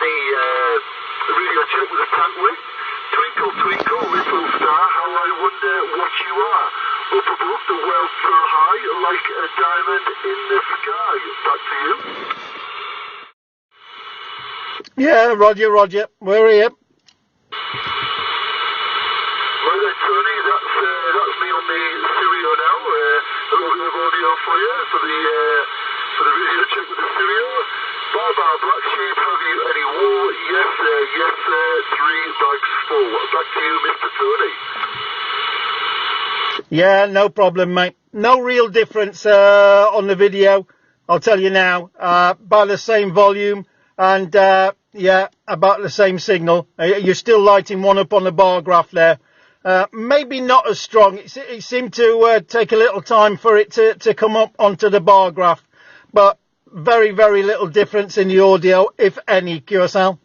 the radio check with a tank width. Twinkle, twinkle, little star, how I wonder what you are. Up above the world so high, like a diamond in the sky. Back to you. Yeah, Roger, Roger. We're here. Right there, Tony, that's me on the Sirio now. A little bit of audio for you for the radio check with the Sirio. Bye-bye, black sheep, have you any wool? Yes, sir, 3 bags full. Back to you, Mr. Tony. Yeah, no problem, mate. No real difference on the video. I'll tell you now. About the same volume and, yeah, about the same signal. You're still lighting one up on the bar graph there. Maybe not as strong. It seemed to take a little time for it to come up onto the bar graph. But very, very little difference in the audio, if any, QSL.